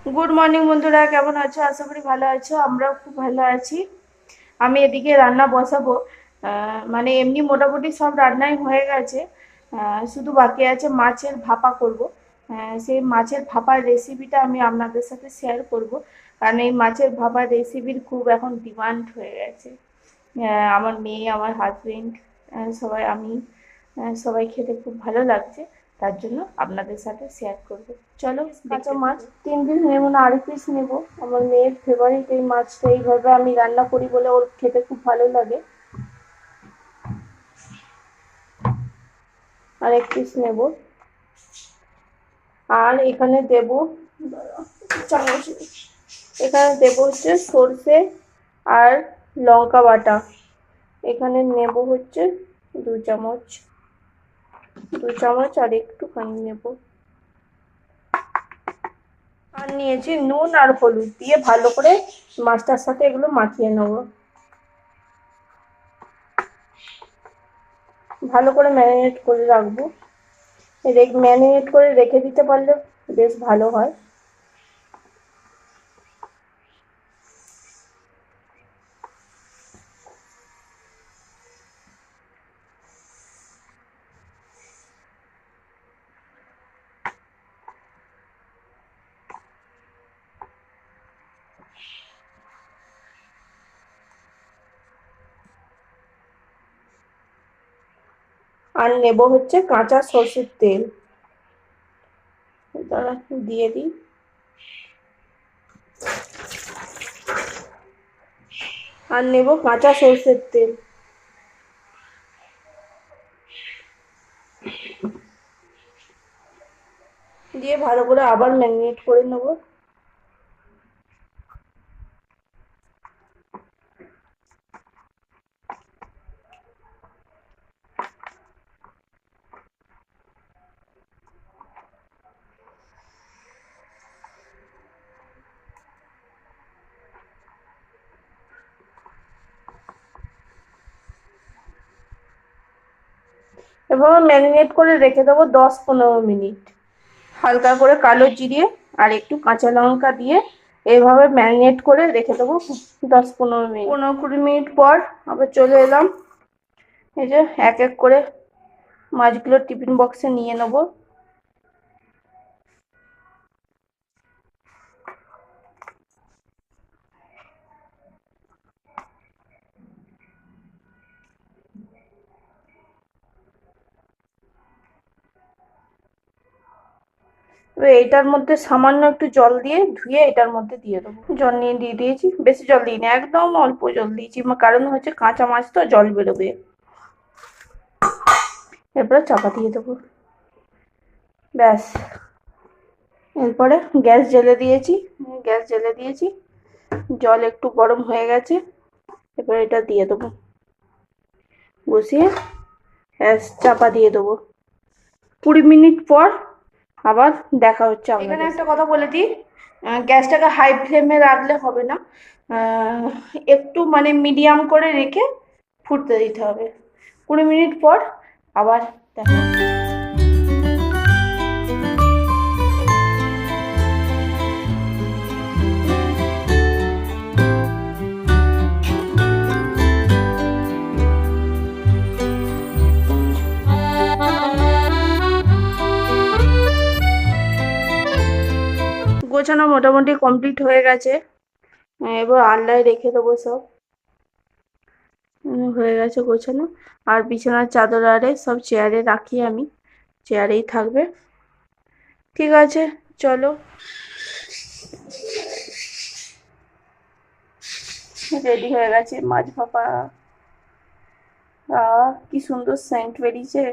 Good morning বন্ধুরা, কেমন আছো? আশা করি ভালো আছো। আমরাও খুব ভালো আছি। আমি এদিকে রান্না বসাবো। মানে এমনি মোটামুটি সব রান্নাই হয়ে গেছে। শুধু বাকি আছে মাছের ভাপা করব। সেই মাছের ভাপার রেসিপিটা আমি আপনাদের সাথে শেয়ার করব, কারণ এই মাছের ভাপার রেসিপির খুব এখন ডিমান্ড হয়ে গেছে। আমার মেয়ে, আমার হাজবেন্ড, সবাই, আমি, সবাই খেতে খুব ভালো লাগছে। তার জন্য আপনাদের সাথে শেয়ার করব। চলো, কাঁচা মাছ 3 পিস নেবো না 2.5 পিস নেবো। আমার মেয়ের ফেভারিট এই মাছটা। এইভাবে আমি রান্না করি বলে ওর খেতে খুব ভালো লাগে। আর 1 পিস নেব। আর এখানে দেব চামচ, এখানে দেব হচ্ছে সর্ষে আর লঙ্কা বাটা। এখানে নেব হচ্ছে 2 চামচ, 2 চামচ আর একটুখানি নেব। আর নিয়েছি নুন আর হলুদ দিয়ে ভালো করে মাছটার সাথে এগুলো মাখিয়ে নেব। ভালো করে ম্যারিনেট করে রাখবো। ম্যারিনেট করে রেখে দিতে পারলে বেশ ভালো হয়। আর নেব হচ্ছে কাঁচা সরষের তেল। দাঁড়া, দিয়ে দিই। আর নেব কাঁচা সরষের তেল। দিয়ে ভালো করে আবার ম্যারিনেট করে নেব। এভাবে ম্যারিনেট করে রেখে দেবো 10-15 মিনিট। হালকা করে কালো জিরে আর একটু কাঁচা লঙ্কা দিয়ে এভাবে ম্যারিনেট করে রেখে দেবো 10-15 মিনিট। 15-20 মিনিট পর আবার চলে এলাম। এই যে এক এক করে মাছগুলো টিফিন বক্সে নিয়ে নেবো। এবার এটার মধ্যে সামান্য একটু জল দিয়ে ধুয়ে এটার মধ্যে দিয়ে দেবো। জল নিয়ে দিয়ে দিয়েছি, বেশি জল দিইনি, একদম অল্প জল দিয়েছি, কারণ হচ্ছে কাঁচা মাছ তো জল বেরোবে। এরপরে চাপা দিয়ে দেবো, ব্যাস। এরপরে গ্যাস জ্বেলে দিয়েছি, জল একটু গরম হয়ে গেছে। এবার এটা দিয়ে দেবো, বসিয়ে গ্যাস চাপা দিয়ে দেবো। 20 মিনিট পর আবার দেখা হচ্ছে। এখানে একটা কথা বলে দিই, গ্যাসটাকে হাই ফ্লেমে রাখলে হবে না, একটু মানে মিডিয়াম করে রেখে ফুটতে দিতে হবে। 20 মিনিট পর আবার দেখা। গোছানো মোটামুটি কমপ্লিট হয়ে গেছে। এবার আলনায় রেখে দেবো সব। হয়ে গেছে গোছানো। আর বিছানার চাদর আরে সব চেয়ারে রাখি, আমি চেয়ারেই থাকবে। ঠিক আছে, চলো। রেডি হয়ে গেছে মাছ ভাপা। কি সুন্দর সেন্ট বেরিয়েছে।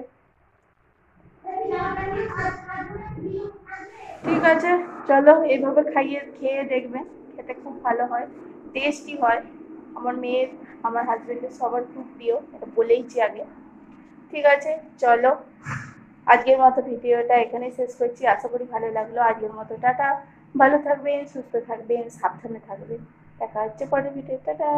ঠিক আছে, চলো এইভাবে খেয়ে দেখবেন, খেতে খুব ভালো হয়, টেস্টি হয়। আমার মেয়ের, আমার হাজবেন্ডের সবার খুব প্রিয়, এটা বলেইছি আগে। ঠিক আছে, চলো আজকের মতো ভিডিওটা এখানেই শেষ করছি। আশা করি ভালো লাগলো। আজকের মতো টাটা। ভালো থাকবেন, সুস্থ থাকবেন, সাবধানে থাকবেন। দেখা হচ্ছে পরের ভিডিও। টাটা।